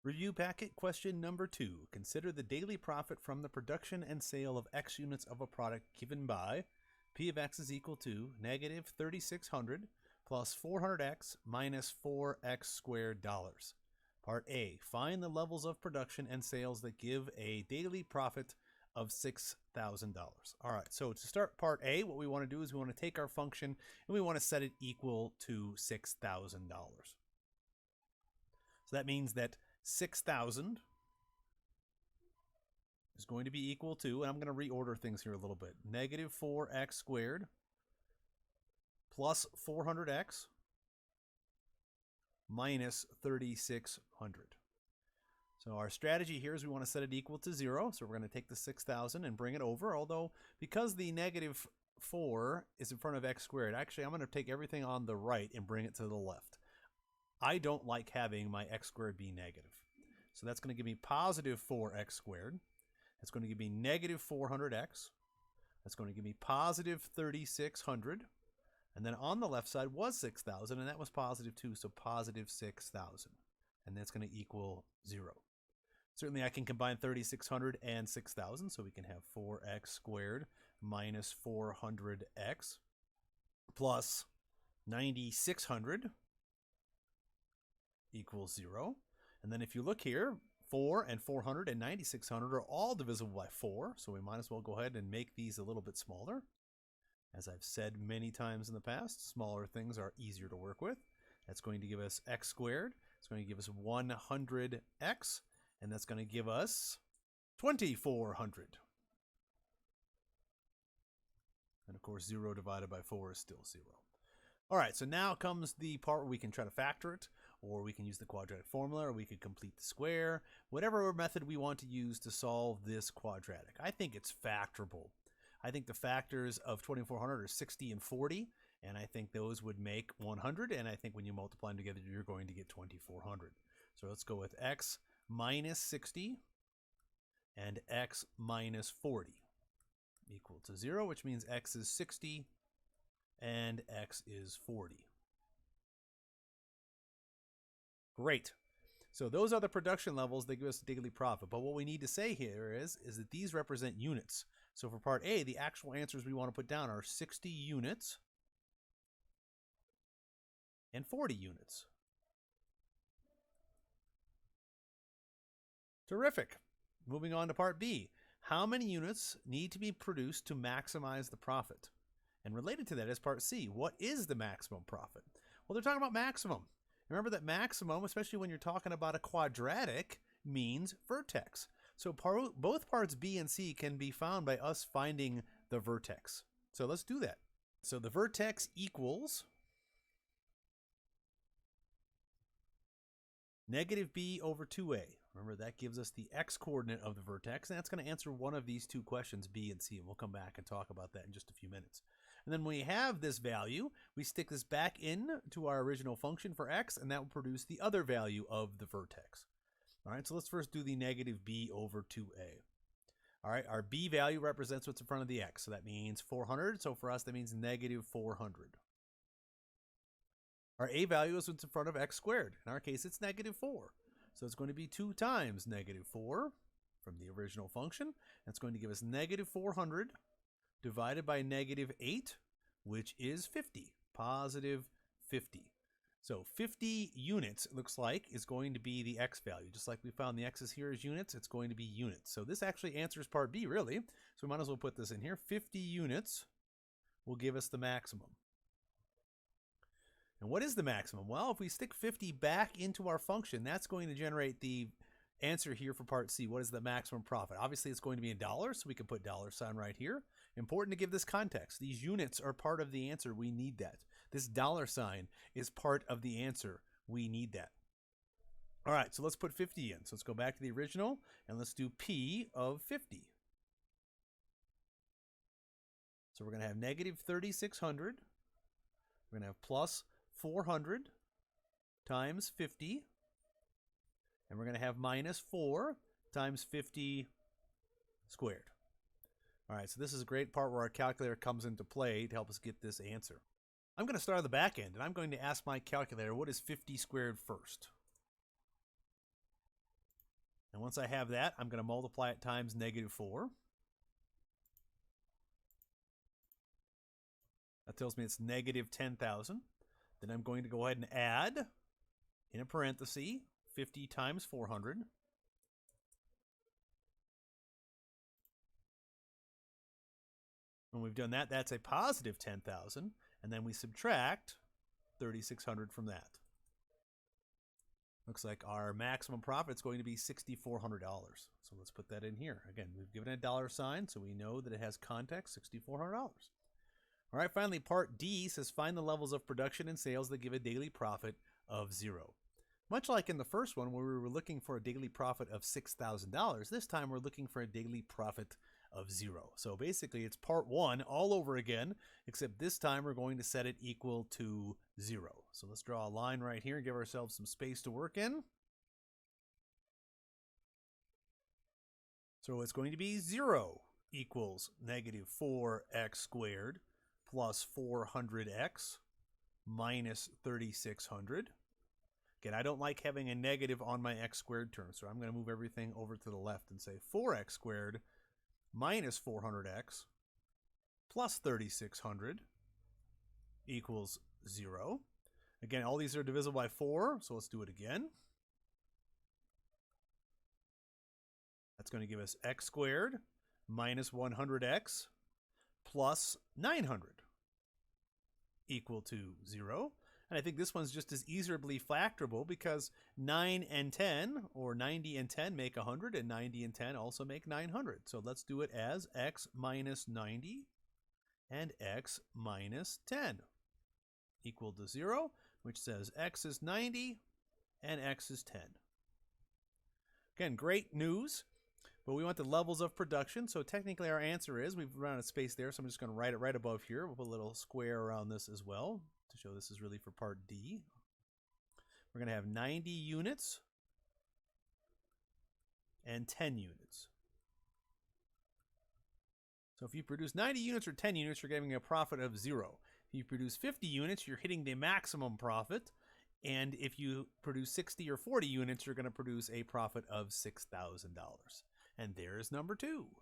Review packet question number 2. Consider the daily profit from the production and sale of X units of a product given by P of X is equal to negative 3,600 plus 400X minus 4X squared dollars. Part A. Find the levels of production and sales that give a daily profit of $6,000. All right, so to start part A, what we want to do is we want to take our function and we want to set it equal to $6,000. So that means that 6,000 is going to be equal to, and I'm going to reorder things here a little bit, negative 4x squared plus 400x minus 3,600. So our strategy here is we want to set it equal to 0. So we're going to take the 6,000 and bring it over, although because the negative 4 is in front of x squared, actually I'm going to take everything on the right and bring it to the left. I don't like having my x squared be negative. So that's going to give me positive 4x squared. That's going to give me negative 400x. That's going to give me positive 3,600. And then on the left side was 6,000, and that was positive 2, so positive 6,000. And that's going to equal 0. Certainly I can combine 3,600 and 6,000, so we can have 4x squared minus 400x plus 9,600 equals 0. And then if you look here, 4 and 400 and 9,600 are all divisible by 4, so we might as well go ahead and make these a little bit smaller. As I've said many times in the past, smaller things are easier to work with. That's going to give us x squared. It's going to give us 100x, and that's going to give us 2,400. And of course, 0 divided by 4 is still 0. All right, so now comes the part where we can try to factor it, or we can use the quadratic formula, or we could complete the square, whatever method we want to use to solve this quadratic. I think it's factorable. I think the factors of 2,400 are 60 and 40, and I think those would make 100, and I think when you multiply them together, you're going to get 2,400. So let's go with x minus 60 and x minus 40 equal to 0, which means x is 60 and x is 40. Great. So those are the production levels that give us daily profit. But what we need to say here is that these represent units. So for part A, the actual answers we want to put down are 60 units and 40 units. Terrific. Moving on to part B. How many units need to be produced to maximize the profit? And related to that is part C. What is the maximum profit? Well, they're talking about maximum. Remember that maximum, especially when you're talking about a quadratic, means vertex. So both parts B and C can be found by us finding the vertex. So let's do that. So the vertex equals negative b over 2a. Remember, that gives us the x-coordinate of the vertex, and that's going to answer one of these two questions, B and C, and we'll come back and talk about that in just a few minutes. And then when we have this value, we stick this back in to our original function for x, and that will produce the other value of the vertex. All right, so let's first do the negative b over 2a. All right, our b value represents what's in front of the x, so that means 400. So for us, that means negative 400. Our a value is what's in front of x squared. In our case, it's negative 4. So it's going to be 2 times negative 4 from the original function. That's going to give us negative 400 divided by negative 8, which is 50, positive 50. So 50 units, it looks like, is going to be the x value. Just like we found the x's here as units, it's going to be units. So this actually answers part B, really. So we might as well put this in here. 50 units will give us the maximum. And what is the maximum? Well, if we stick 50 back into our function, that's going to generate the answer here for part C. What is the maximum profit? Obviously, it's going to be in dollars, so we can put $sign right here. Important to give this context. These units are part of the answer. We need that. This $sign is part of the answer. We need that. All right, so let's put 50 in. So let's go back to the original, and let's do P of 50. So we're going to have negative 3,600. We're going to have plus 400 times 50, and we're going to have minus 4 times 50 squared. All right, so this is a great part where our calculator comes into play to help us get this answer. I'm going to start on the back end, and I'm going to ask my calculator, what is 50 squared first? And once I have that, I'm going to multiply it times -4. That tells me it's -10,000. Then I'm going to go ahead and add, in a parenthesis, 50 times 400. When we've done that, that's a positive 10,000. And then we subtract 3,600 from that. Looks like our maximum profit is going to be $6,400. So let's put that in here. Again, we've given it a $sign, so we know that it has context, $6,400. All right, finally, part D says find the levels of production and sales that give a daily profit of 0. Much like in the first one where we were looking for a daily profit of $6,000, this time we're looking for a daily profit of 0. So basically it's part 1 all over again, except this time we're going to set it equal to 0. So let's draw a line right here and give ourselves some space to work in. So it's going to be 0 equals -4x squared plus 400x minus 3,600. Again, I don't like having a negative on my x squared term, so I'm going to move everything over to the left and say 4x squared minus 400x plus 3,600 equals 0. Again, all these are divisible by 4, so let's do it again. That's going to give us x squared minus 100x plus 900 equal to 0. And I think this one's just as easily factorable because 9 and 10, or 90 and 10 make 100, and 90 and 10 also make 900. So let's do it as x minus 90 and x minus 10 equal to 0, which says x is 90 and x is 10. Again, great news, but we want the levels of production. So technically our answer is, we've run out of space there, so I'm just going to write it right above here. We'll put a little square around this as well to show this is really for part D. We're going to have 90 units and 10 units. So if you produce 90 units or 10 units, you're getting a profit of 0. If you produce 50 units, you're hitting the maximum profit. And if you produce 60 or 40 units, you're going to produce a profit of $6,000. And there's number 2.